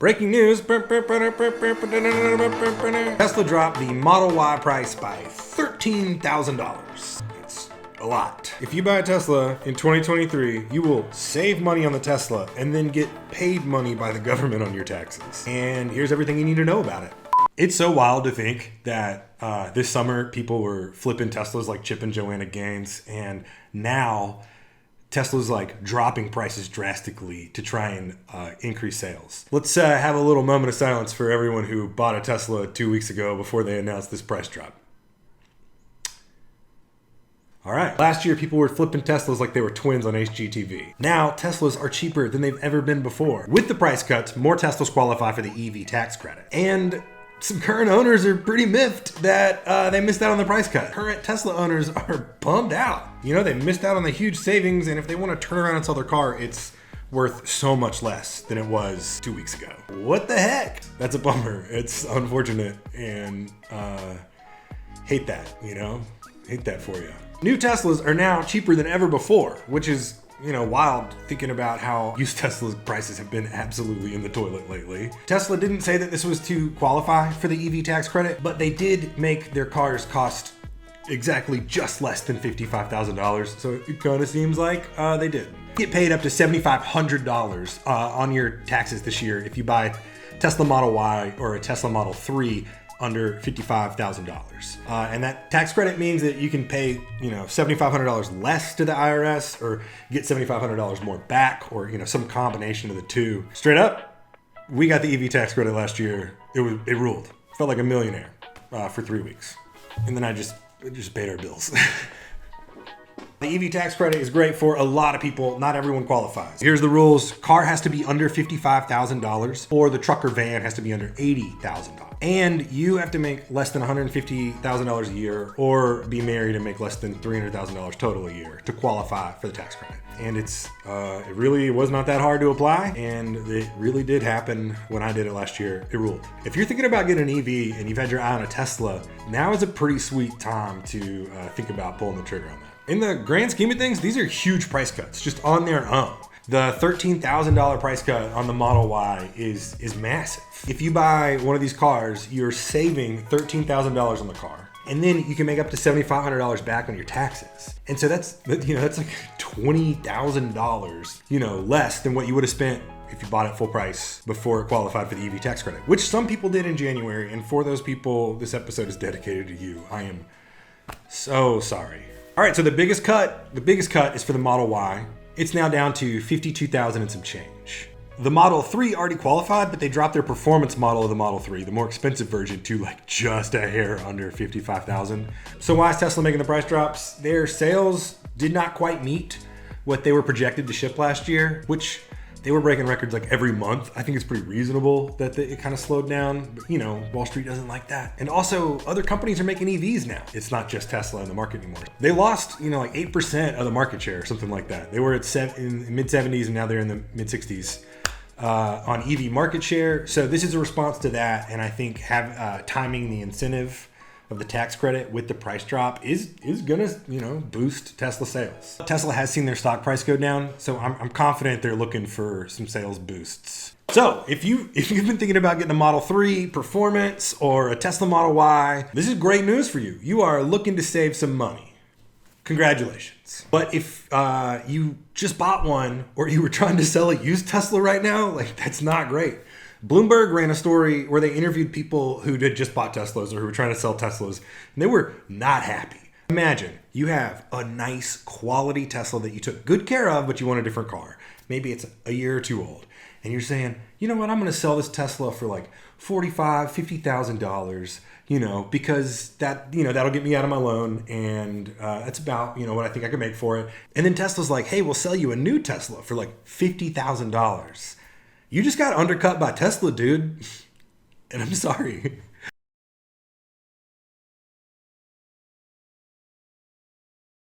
Breaking news. Tesla dropped the Model Y price by $13,000. That's a lot. If you buy a Tesla in 2023, you will save money on the Tesla and then get paid money by the government on your taxes. And here's everything you need to know about it. It's so wild to think that this summer people were flipping Teslas like Chip and Joanna Gaines, and now Tesla's like dropping prices drastically to try and increase sales. Let's have a little moment of silence for everyone who bought a Tesla 2 weeks ago before they announced this price drop. All right. Last year, people were flipping Teslas like they were twins on HGTV. Now, Teslas are cheaper than they've ever been before. With the price cuts, more Teslas qualify for the EV tax credit. And some current owners are pretty miffed that they missed out on the price cut. Current Tesla owners are bummed out. You know, they missed out on the huge savings, and if they want to turn around and sell their car, it's worth so much less than it was 2 weeks ago. What the heck? That's a bummer. It's unfortunate, and hate that, you know? Hate that for you. New Teslas are now cheaper than ever before, which is, you know, wild thinking about how used Tesla's prices have been absolutely in the toilet lately. Tesla didn't say that this was to qualify for the EV tax credit, but they did make their cars cost exactly just less than $55,000. So it kind of seems like they did. Get paid up to $7,500 on your taxes this year if you buy Tesla Model Y or a Tesla Model 3 under $55,000. And that tax credit means that you can pay, you know, $7,500 less to the IRS or get $7,500 more back, or, you know, some combination of the two. Straight up, we got the EV tax credit last year. It ruled. Felt like a millionaire for 3 weeks. And then I just paid our bills. The EV tax credit is great for a lot of people. Not everyone qualifies. Here's the rules. Car has to be under $55,000, or the truck or van has to be under $80,000. And you have to make less than $150,000 a year, or be married and make less than $300,000 total a year to qualify for the tax credit. And it really was not that hard to apply, and it really did happen when I did it last year. It ruled. If you're thinking about getting an EV and you've had your eye on a Tesla, now is a pretty sweet time to think about pulling the trigger on that. In the grand scheme of things, these are huge price cuts just on their own. The $13,000 price cut on the Model Y is massive. If you buy one of these cars, you're saving $13,000 on the car. And then you can make up to $7,500 back on your taxes. And so that's like $20,000, less than what you would have spent if you bought it full price before it qualified for the EV tax credit, which some people did in January. And for those people, this episode is dedicated to you. I am so sorry. All right, so the biggest cut is for the Model Y. It's now down to $52,000 and some change. The Model 3 already qualified, but they dropped their performance model of the Model 3, the more expensive version, to like just a hair under $55,000. So why is Tesla making the price drops? Their sales did not quite meet what they were projected to ship last year, which they were breaking records like every month. I think it's pretty reasonable that it kind of slowed down, but Wall Street doesn't like that. And also, other companies are making EVs now. It's not just Tesla in the market anymore. They lost, like 8% of the market share or something like that. They were in the mid-70s and now they're in the mid-60s on EV market share. So this is a response to that, and I think timing the incentive of the tax credit with the price drop is gonna boost Tesla sales. Tesla has seen their stock price go down, so I'm confident they're looking for some sales boosts. So if you've been thinking about getting a Model 3 Performance or a Tesla Model Y, this is great news for you. You are looking to save some money. Congratulations. But if you just bought one, or you were trying to sell a used Tesla right now, that's not great. Bloomberg ran a story where they interviewed people who had just bought Teslas or who were trying to sell Teslas, and they were not happy. Imagine you have a nice quality Tesla that you took good care of, but you want a different car. Maybe it's a year or two old, and you're saying, you know what, I'm going to sell this Tesla for like $45,000, $50,000, because that'll get me out of my loan, and that's about what I think I could make for it. And then Tesla's like, hey, we'll sell you a new Tesla for like $50,000. You just got undercut by Tesla, dude. And I'm sorry.